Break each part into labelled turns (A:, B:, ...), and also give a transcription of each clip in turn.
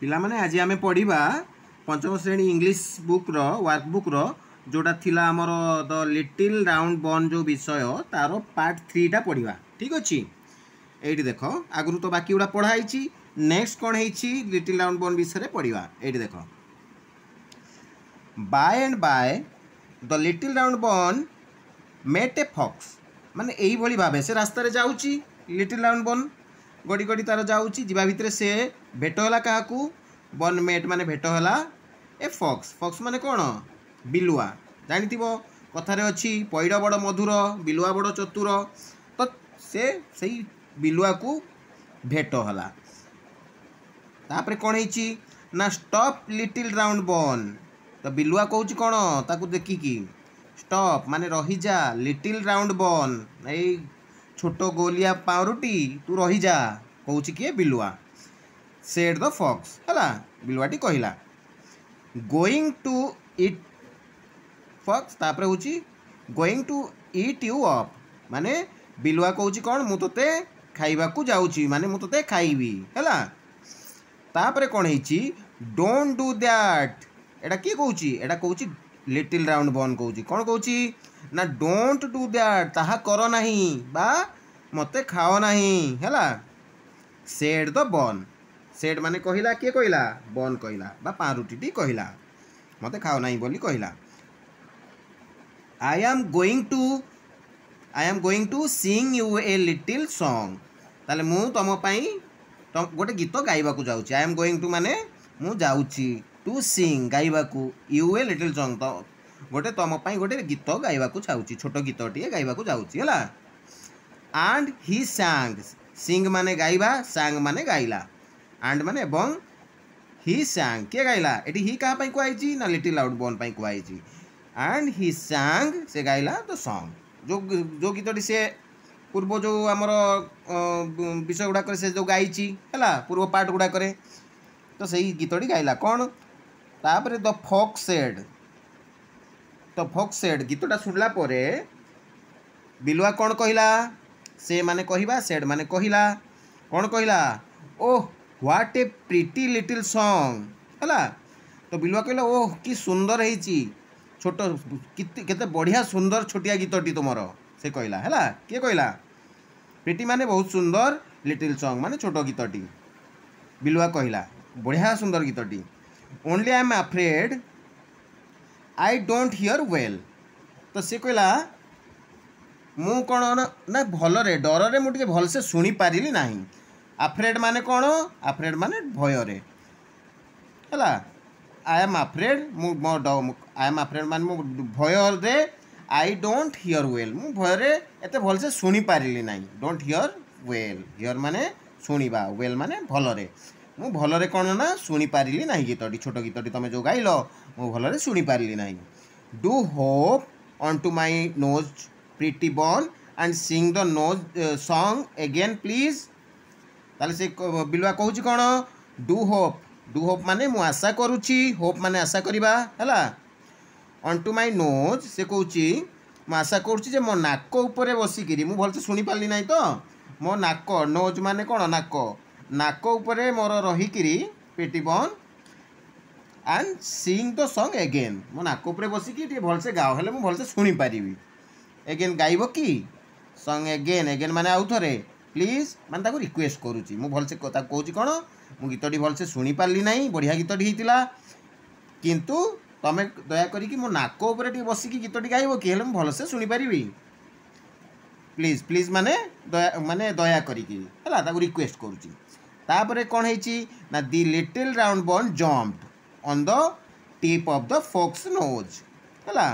A: पिला माने आज आम पढ़ा पंचम श्रेणी इंग्लीश बुक्र वर्कबुक जोटा थिला आमर द लिटिल राउंड बन जो विषय तार पार्ट 3 टा पढ़ा। ठीक अच्छे ये देख आगु तो बाकी गुड़ा पढ़ाई नेक्स्ट कौन है लिटिल राउंड बन विषय पढ़ा। ये देख by and by the little round bun met a fox माने यही भली भावे से रास्तार जाऊँगी लिटिल राउंड बन गड़ी गड़ी तार जाऊँगी जीवा भितर से भेटला क्या बन मेट माने भेटला ए फॉक्स फॉक्स माने कौन बिलुआ जानी कथार अच्छी पैड़ बड़ मधुर बिलुआ बड़ चतुर तो से सही बिलुआ को भेट होला। तापर कौन है ना स्टॉप लिटिल राउंड बन तो बिलुआ कहूँ कौन ताकू देखिकी स्टॉप माने रही जा लिटिल राउंड बन यही छोट गोलिया पाउरुटी तू रही जा कहूँ किए बिलुआ सेड द फॉक्स है बिलुआटी कहला गोइंग टू इट फॉक्स तापर हूँ going to eat you up माने बिलुआ कहूँ कौन मु तोते खाइबा को जाऊँगी माने मु तोते खाइबी है। तापर कौन है डोंट डू दैट एटा किए कहूँ एटा कहूँ लिटिल राउंड बन कहूँ कौन कहूँ ना डोंट डू दैट ताहा कर नहीं बा मते खाओ नहीं है। सेड द बन सेड माने कहला किए कहला बन कहला बा पारुटी कहला मते खाओ नहीं बोली कहला। I am going to sing you a little song ताले मु तुम गोटे गीत गाइबा को जाऊँगी। आई एम गोइंग टू माने मु जाऊँगी टू सिंग गाइबा को यू ए लिटिल सॉन्ग तो गोटे तुम गोटे गीत गाइबा को चाहूँगी छोट गीतटे गाइबा को जाऊँगी है। एंड ही सांग सिंग माने गाइबा सांग माने गाइला एंड माने एवं ही सांग किए गाइला एटी ही क्या कहुई ना लिटिल राउंड बन कहुई एंड ही सांग से गाइला द सॉन्ग जो गीतटी से पूर्व जो आमर विषय गुड़ाक से जो गाई है पूर्व पार्ट गुड़ाक तो सही गीतटी गाइला कौन तापर द फॉक्स सेड गीतटा शुणला बिलुआ कौन कहला से माने कहवा सेड माने कहला कौन कहला oh what A pretty little song है। तो बिलुआ कहला ओह कि सुंदर है छोट केते बढ़िया सुंदर छोटिया गीतटी तुमर से कहला है किए कहला प्रिटी माने बहुत सुंदर लिटिल सॉन्ग माने छोट गीतटी बिलुआ कहला बढ़िया सुंदर गीतटी only I am afraid I don't hear well तो से कहला मु कौन ना भलरे डर मुझे भलसे शुणी पारिली नहीं अफ्रेड माने कौन अफ्रेड माने भयरे है I am afraid I am afraid माने मु भयरे आई डोंट हियर वेल मु भयरे एते भलसे शुणी पारिली नहीं डोंट हियर वेल हियर माने शुणा वेल माने भलरे मु भलरे कौन ना शुणी पारिली नहीं गीतटी छोट गीतटी तुम जो गाइल मु भलरे शुणी पारिली नहीं। Do hop on to my nose pretty bun and sing the nose song again please ताले से बिलुआ कहूँ कौन डू होप माने मु आशा करुच्ची होप माने आशा करवा है ऑन टू माई नोज से कहूँ मु आशा करुच्ची मो नाक उपरे बसिकी मु भलसे शुणी पारली नहीं तो मो नाक नोज माने कौन नाक उपरे मोर रहीकिरी पेटी बन and sing the song again मो नाक उपरे बसिकी भलसे गाओ हेले मु भलसे शुणी पारि एगेन गाइब कि सॉन्ग एगेन माने आउ थे प्लीज माने ताको रिक्वेस्ट करुच्ची मु भलसे कहूँ कौन मु गीतटी भलसे शुणी पारली नहीं बढ़िया गीतटी होइतिला किंतु तमे दया करिकी मो नाक उपरे टी बसिकी गीतटी गाइब कि हेले मु भलसे शुणी पारिबी प्लीज प्लीज माने दया करिकी हला ताको रिक्वेस्ट करुच्ची। तापर कौन है ना the little round bun jumped on the tip of the fox nose है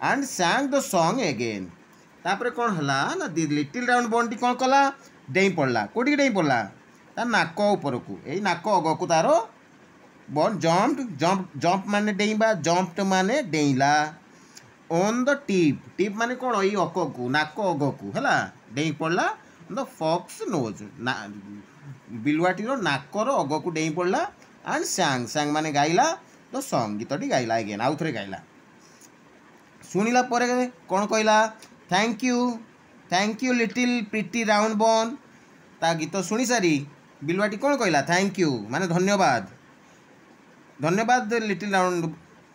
A: and sang the song again तापर कौन है ना दी लिटिल राउंड बन टी कौन कला डेई पड़ला कोटी डेई पड़ला तार नाक ऊपर को यही नाक अग को तार बन जम्प माने डेईबा जम्प्ड माने डेईला ऑन द टिप माने कौन यही अक को नाक अग को है डेई पड़ला द फॉक्स नोज बिलुआटीर नाकर अग को डेई पड़ला एंड सांग माने गाइला तो सॉन्ग गीतटी गाइला अगेन आउ थे गाइला शुणिला कौन कहला thank you little pretty round बन ता गीत शुणी सारी बिलुआटी कौन कहला थैंक यू माने धन्यवाद धन्यवाद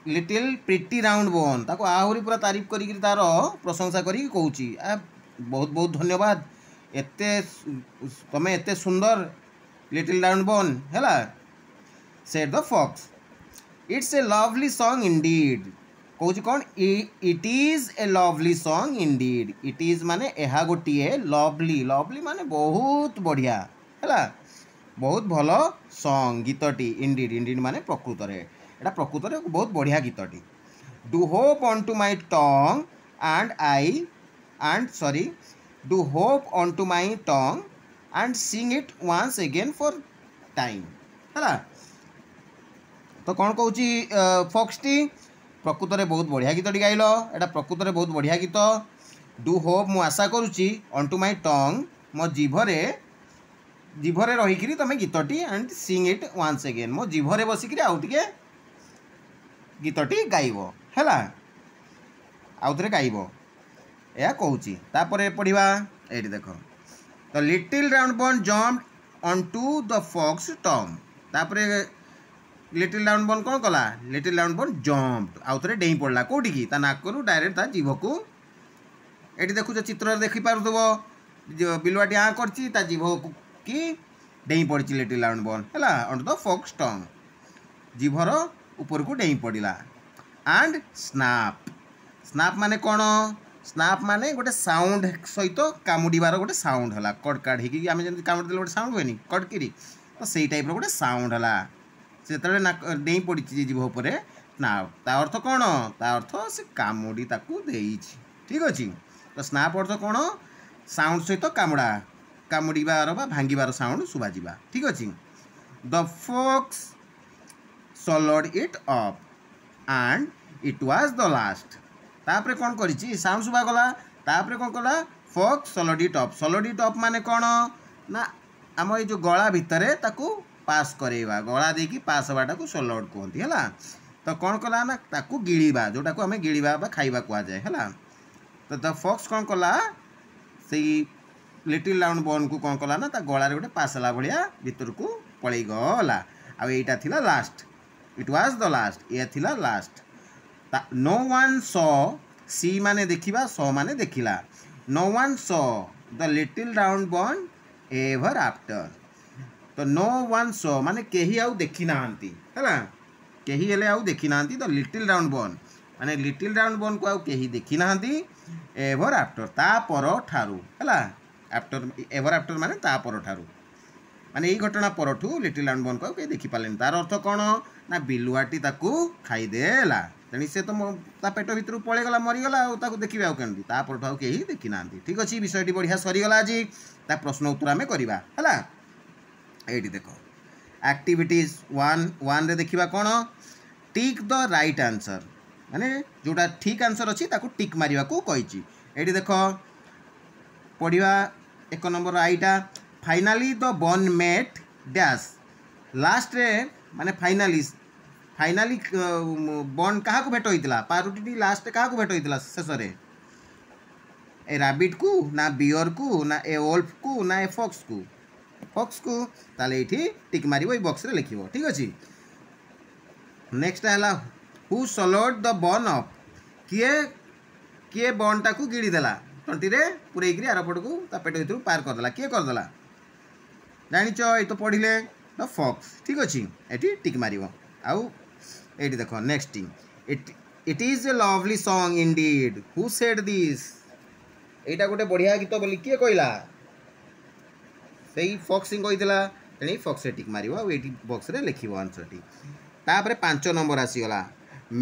A: लिटिल प्रिटी राउंड बोन ताको आहरी पूरा तारीफ करी तार प्रशंसा करी कहूची बहुत बहुत धन्यवाद एते तमे एते सुंदर लिटिल राउंड बोन हैला said the fox it's a lovely song indeed कहूची कौन it is a lovely song indeed it is माने एहा गोटिए लवली लवली माने बहुत बढ़िया हैला बहुत भल सॉन्ग गीतटी इंडीड इंडीड माने प्रकृत रे एटा प्रकृत रे बहुत बढ़िया गीतटी do hop on to my tongue do hop on to my tongue and sing it once again for time है तो कौन कहूँ फॉक्सटी प्रकृत रे बहुत बढ़िया गीतटी गाइल एटा प्रकृत रे बहुत बढ़िया गीत डू होप मु आशा करुच्ची ऑन टू माई टंग मो जीभरे रहीकि तुम गीतटी and sing it once again मो जीभरे बसिक आउ टे गीतटी गाइब है आउ थे गाइब यह कहूँ तापर पढ़ा ये देख the little round bun jump on to the fox tongue तापर लिटिल राउंड बन कौन कला लिटिल राउंड बन जम्प आउ थे डेई पड़ा कौटी की नाकरू डायरेक्ट ता जीभ को ये देखु चित्र देखिपे बिलुआटी आँ कर जीभ कि डेई पड़ी लिटिल राउंड बन है ऑन द फॉक्स टंग जीभर ऊपर को डेई पड़ा एंड स्नाप स्नाप माने कौन स्नाप माने गोटे साउंड सहित कामुड़ार गोटे साउंड है कड़ काड़ होगी आम जमी कामुड़ी गोटे साउंड हुए कड़की तो सही टाइप गोटे साउंड है से डेई पड़ी जीभ उपर स्नाप ता अर्थ कौन ता अर्थ से कामुड़ी ठीक अच्छे तो स्नाप अर्थ कौन साउंड सहित कामुड़ा कामुड़ार भांगार साउंड शुभाजा ठीक अच्छे the fox swallowed it up and it was the last तापरे कौन करिछि साउंड शुभा गला तापरे कौन कला फॉक्स swallowed it up माने कौन ना आम ये जो गला भितर ताकू पास करेवा गला देकी पास हवाटा को swallowed कहती है तो कौन कला ना ताकू गिळीबा जोटा को आम गिळीबा बा खाइबा कुआ जाए है तो द फॉक्स कौन कला से लिटिल राउंड बन को कौन कला ना ता गलार गोटे पासला भलिया भीतर को पलई गला आ एटा थिला last it was the last ये थिला last no one saw see माने देखिबा सॉ माने देखिला no one saw the little round bun ever after तो नो वन सॉ माने केही आउ देखि नाहंती हैला केही हेले आउ देखि नाहंती द लिटिल राउंड बन माने लिटिल राउंड बन को आउ केही देखि नाहंती एवर आफ्टर ता पर ठारू हैला आफ्टर एवर आफ्टर माने ता पर ठारू माने यही घटना परठू लिटिल राउंड बन को देखी पारे तार अर्थ कौन ना बिलुआटी ताकू खाईदेला तेणु से तो ता पेट भर पलैगला मरीगला देखिए आउ कमी तापर आउ कहीं देखी ना ठीक अच्छे विषयटी बढ़िया सरीगला आज ता प्रश्न उत्तर आम करवा है ये देख एक्टिविटीज वन रे देखा कौन टिक द राइट आंसर माने जोटा ठीक आंसर अच्छी टिक मारिया को कही ये देख पढ़ा एक नंबर आईटा finally the bun met dash last रे माने फाइनाली बन क्या भेट होता पारुटी लास्ट क्या भेट होता शेष रे ए रैबिट को ना बियर को ना ए वोल्फ को ना ए फॉक्स को ताले ये टिक मारिबो ए बॉक्स रे लिखिबो ठीक अच्छे नेक्स्ट है हु swallowed द बन अप किए बन टाकू गिड़ी देला तंटी रे पुरेक आरपट को पेट भर पार करदेला किए करदेला जानिच ये तो पढ़िले द फॉक्स ठीक अच्छे ये टिक मार आउ ये देख next it is a lovely song Indeed who said this एटा गोटे बढ़िया गीत बोली किए कहला से फॉक्स ही कही तेणु फॉक्स टिक मार बॉक्स रे लिखिबो आंसर टी तापर 5 नंबर आसीगला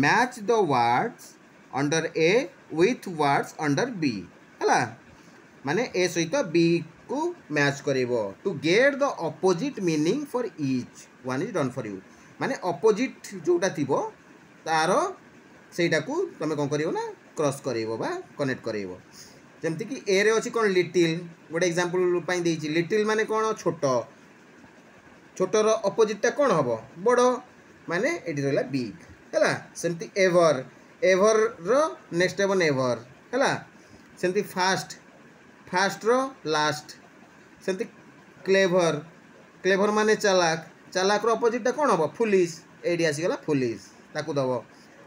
A: match the words under A with words under B है माने ए सहित बी को मैच करेबो to get the opposite meaning for each one is done for you माने अपोजिट जोटा थिबो तार सेटा को तुम कौन करिवो ना क्रॉस करेबो बा कनेक्ट करेबो जमती कि ए रे अछि कोन लिटिल गोटे एग्जांपल पई देछि लिटिल माने कोन छोटो रो अपोजिट टा कोन हबो बड़ो माने एटी रहला बिग हैला सेमती एवर रो नेक्स्ट हेबो नेवर हैला सेमती फास्ट रो लास्ट सेमती क्लेवर माने चालाक रो अपोजिट टा कोन हबो फुलिश एडी आसीगला फुलिश ताकू दब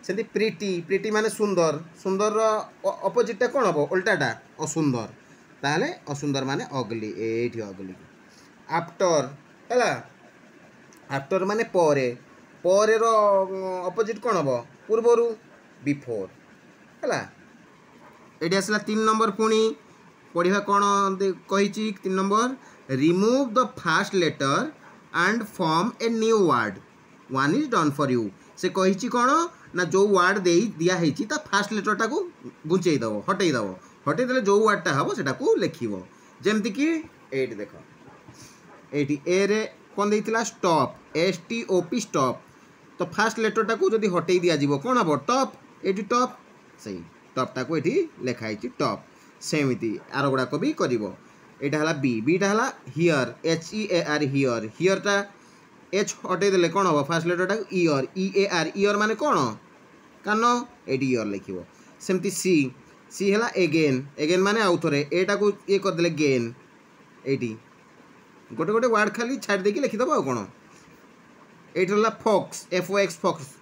A: सेमती प्रीटी प्रीटी माने सुंदर सुंदर अपोजिटा कौन हम उल्टाटा असुंदर ताहले असुंदर माने अगली एठी अगली आफ्टर है आफ्टर माने परे परे रो अपोजिट कौन हम पूर्वरु बिफोर है एटी आसला 3 नंबर पुणी पढ़ा कौन कही 3 number remove the fast letter and form a new word one is done for you से कही कौन ना जो वर्ड दे दिखाई ता फास्ट लेटरटा को घुंचेदब हटेदेले जो वर्डटा हम से लिखब जमती कि एट देख एटी ए रे कौन देता स्टॉप STOP स्टॉप तो फास्ट लेटरटा को जब हटे दिज्व कौन हम टॉप ये टॉप से टॉपटा को ये लिखाई टॉप सेमती आर गुड़ाक भी कर यहाँ बी बीटा है हियर HEAR हियर हियरटा एच हटेदेले कौन हम फास्ट लेटरटा इयर EAR इयर माने कौन कान ये इयर लिख सेमती सी सी है एगेन एगेन माने आउ थे एटा को ये करदे गेन ये गोटे गोटे वार्ड खाली छाड़ देकी लिखिदब आ कौन ये फॉक्स FOX फॉक्स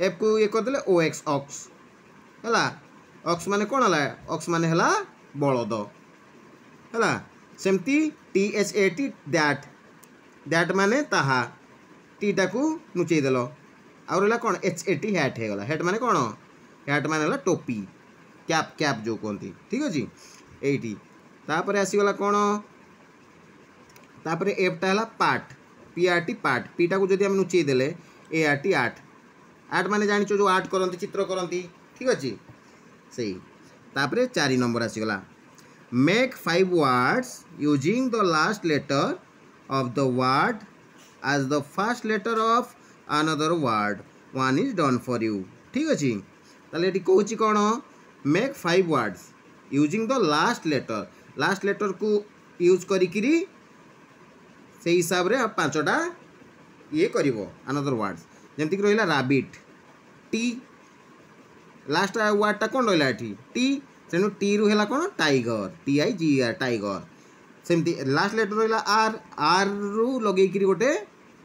A: एफ को ये करदे OX ऑक्स है ऑक्स माने कौन है ऑक्स माने है बलद है सेमती THAT दैट दैट माने ताहा टीटा को नुचेदेल आउर कौन HAT हैट होगला हैट माने कौन हैट माने टोपी कैप कैप जो कहती ठीक अच्छे यही तापर आसीगला कौन तापर एफटा है पार्ट PRT पार्ट पीटा को जब नुचेई देले ART आर्ट आर्ट माने जान जो आर्ट करती चित्र करती ठीक अच्छे से तापर 4 नंबर आसीगला make 5 words using the last letter of the word as the first letter of another word one is done for you ठीक अच्छे ताले ये कहूँ कौन make 5 words using the last letter को यूज करी से हिसाब रे 5टा ये कर अनदर वर्ड्स जमती रहा राबिट टी लास्ट वर्डटा कौन रहा टी तेणु टी रु है कौन टाइगर TIGER टाइगर सेमती लास्ट लेटर रहा आर रु लगे गोटे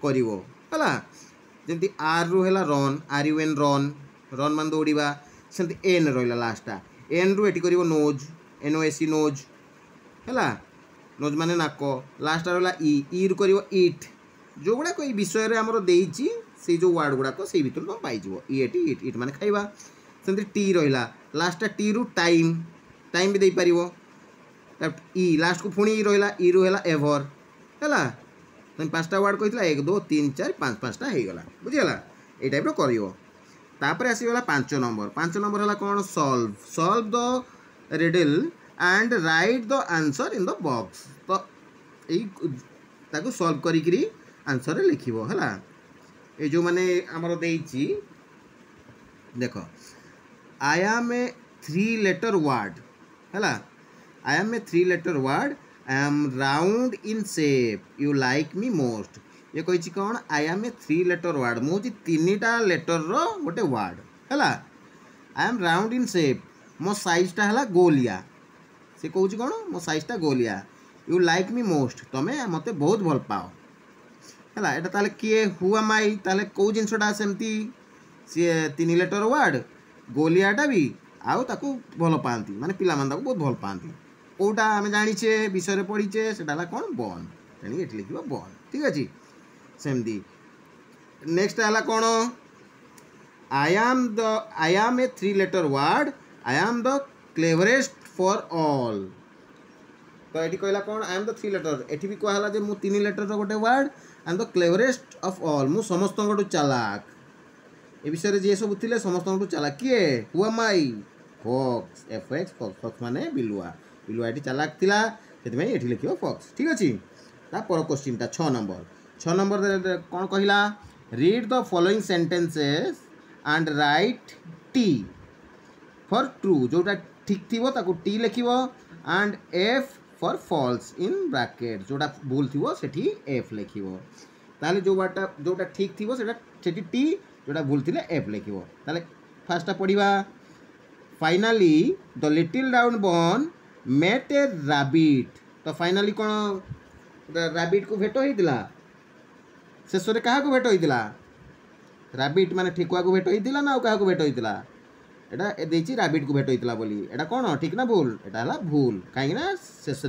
A: करला जमी आर रु है रन RUN रन रन मान दौड़ा सेमती एन रहा लास्टा एन रु ये कर नोज NOS नोज है नोज माने नाक लास्ट रहा ई रु कर इट जो गुड़ाक ये विषय आमर देती से जो वार्ड गुड़ाक से भर तुम पाइज इट इट इट माने खाइबा सेमती टी रहा लास्टा टी रु टाइम टाइम भी दे पार ई लास्ट को पुणी रहा ई रु है एभर है तुम 5टा वार्ड कहला 1 2 3 4 5 5टा होगला बुझीगला ये टाइप कर आसीगला 5 नंबर है कौन solve the riddle and right the answer in the box तो यही सॉल्व करी आंसर लिख है ये जो मैंने आमर देती देख I am a 3 letter word है I am a 3 letter word I am round in shape you like me most ये कही कौन I am a 3 letter word मुझे 3टा लेटर रो गोटे वर्ड है I am round in shape मो साइजटा है गोलिया से कौन कौन मो साइजटा गोलिया यू लाइक मी मोस्ट तुम्हें मत बहुत भल पाओ है यहाँ ताले किए हुआ माई ताले कौ जिनसटा सेमती सी 3 लेटर वर्ड गोलियाटा भी आउ ताकू भल पाती माने पिला मान ताकू बहुत भल पाती कौटा आम जाचे विषय पढ़ीचे से कौन बन तेणु ये लिख बन ठीक अच्छे सेमती नेक्स्ट है कौन I am a 3 letter word I am the cleverest for all तो ये कहला कौन आई एम द 3 लेटर ये भी कहला जे मु 3 लेटर गोटे word I am the cleverest of all मु समस्त चालाक ए विषय जी सब थे समस्त चालाक किए हुआ माई फॉक्स FOX फॉक्स माने बिलुआ बिलुआ ये चालाक थिला से ये लिख फॉक्स ठीक अच्छे तापर क्वेश्चन 6 नंबर कौन कहला read the following sentences and right T for true जोटा ठीक थी ताको टी लिख and F for falls in bracket जोटा भूल थी सेठी F लिख ताले जो वाटा जोटा ठीक थी सेठी टी जोटा भूल थी F लिख ताले फार्स्टा पढ़ा finally the little round bun met A rabbit तो फाइनाली कौन रैबिट को भेट होता शेष में क्या भेट होता राबिट माने ठेकुआ को भेट होइतिला ना काहा को भेट होइतिला एटा देछि राबिट को भेट होइतिला बोली एटा कोन ठीक ना भूल एटा हला भूल काहे ना शेष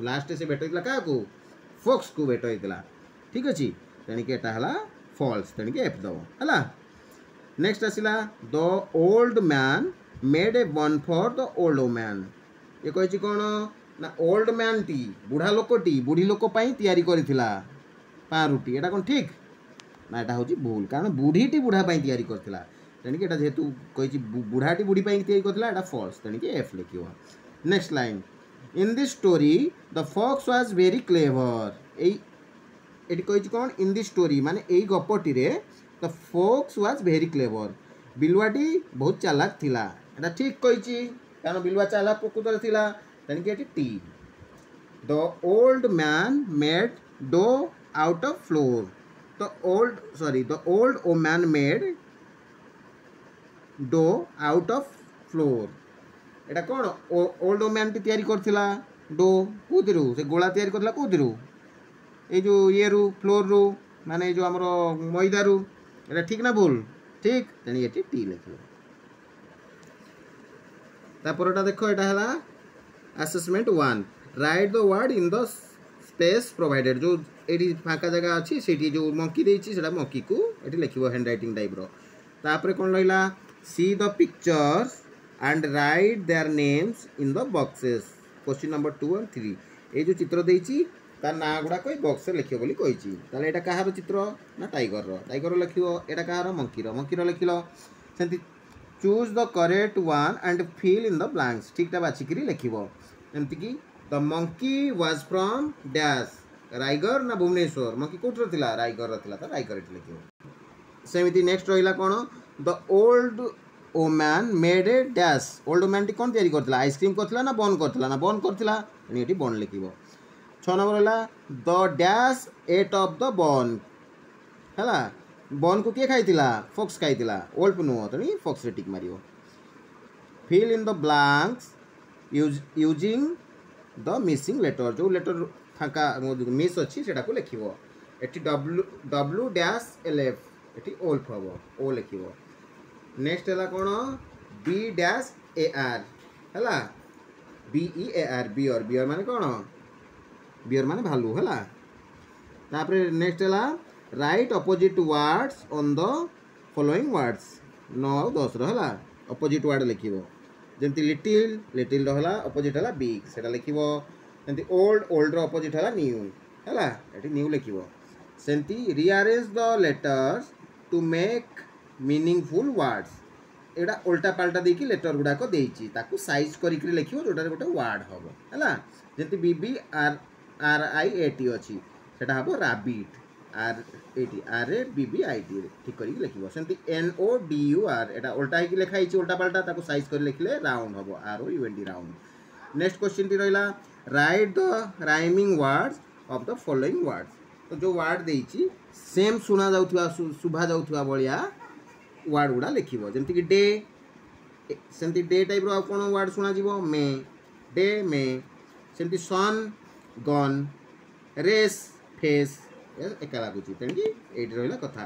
A: लास्ट से भेट होइतिला काहा को फॉक्स को भेट होइतिला ठीक अछि तणी के एटा हला फॉल्स तणी के एफ दो हला नेक्स्ट आसिला the old man made a bun for the old man ये कहि कोन ना ओल्ड मैन टी बुढ़ा लोकटी बुढ़ी लोक पई तयारी करथिला पारुटी एटा कोन ठीक ना एटा होची भूल कारण बुढ़ीटी बुढ़ा पई तयारी करथिला तणी के एटा जेतु कहि बुढ़ाटी बुढ़ी पई तयारी करथिला एटा फॉल्स तणी के एफ लिखियो next line in this story the fox was very clever एटी कहि कोन इन दिस स्टोरी माने एई गपटी रे the fox was very clever बिलुआटी बहुत चालाक थिला एटा ठीक कहिची कारण बिलुआ चालाक प्रकृतर थिला तणी के एटी टी the old man made dough out of flour the old O man made dough out of flour एटा कोन ओल्ड ओ मैन टी तयारी करथिला डो कोदिरु से गोला तयारी करथिला कोदिरु ए जो ये रु फ्लोर रु माने जो हमरो मैदा रु एटा ठीक ना भूल ठीक तणी एटी टी लिखलो तापरटा देखो एटा हला assessment 1 right the word in the space provided जो एडी फाका जगह अछि सेठी जो मंकी देछि सेटा मंकी को एटी लिखिबो हैंड राइटिंग टाइप रो तापरे कोन लइला see the pictures and write their names in the boxes question number 2 और 3 ए जो चित्र देछि तार ना गुडा कोई बॉक्स रे लिखियो बोली कहिछि ताले एटा काहार चित्र ना टाइगर लिखियो एटा काहार मंकी रो लिखिलो सेंति choose the correct one and fill in the blanks ठीकटा बाछिकरी लिखिबो एमति कि the monkey was from dash Raigarh ना भुवनेश्वर मंकी कोठर थिला रायगढ़ थिला त रायगढ़ एठी लिखिबो सेमिति नेक्स्ट रहिला कोन the old O man made a dash old man टी कोन तयारी करथिला आइसक्रीम करथिला ना बन करथिला एनी एठी बन लिखिबो 6 नंबर हला the dash ate of the bun हला बन को के खाइतिला फॉक्स खाइतिला ओल्फ नो तनी फॉक्स रे टिक मारियो fill in the blanks using the missing letter जो लेटर फाका मिस अछि सेटा को लिखिबो एटी डब्ल्यू डैश एलएफ एटी ओल्फ हबो ओ लिखिबो नेक्स्ट हला कोन बी डैश ए आर हला B E A R bear माने कोन बियर माने भालू हला तापरे नेक्स्ट हला write opposite words on the following words 9 और 10 रहला अपोजिट वर्ड लिखिबो जेंति लिटिल रहला अपोजिट हला बिग सेटा लिखिबो जेंति ओल्ड रो अपोजिट हला न्यू हला एटी न्यू लिखिबो सेंति rearrange the letters to make meaningful words एडा उल्टा पाल्टा देकी लेटर गुडा को देइची ताकू साइज करी करी लिखिबो जोटा रे गोटे वर्ड हबो हला जेंति बीबी आर आई ए टी अछि सेटा हबो rabbit R A T R A B B I T ठीक करी लिखिबो सेंति N O D U R एटा उल्टा ही लिखाई छि उल्टा पाल्टा ताकू साइज करी लिखले राउंड हबो R O U N D round next question टी रहिला write the rhyming words of the following words तो जो वर्ड देइछि सेम सुना जाउथुवा सुभा जाउथुवा बलिया वर्ड गुडा लिखिबो जेंति कि डे सेंति डे टाइप रो कोन वर्ड सुना जिवो मे डे मे सेंति सन गन रेस फेस एका लागुची तेणि एठी रहिला कथा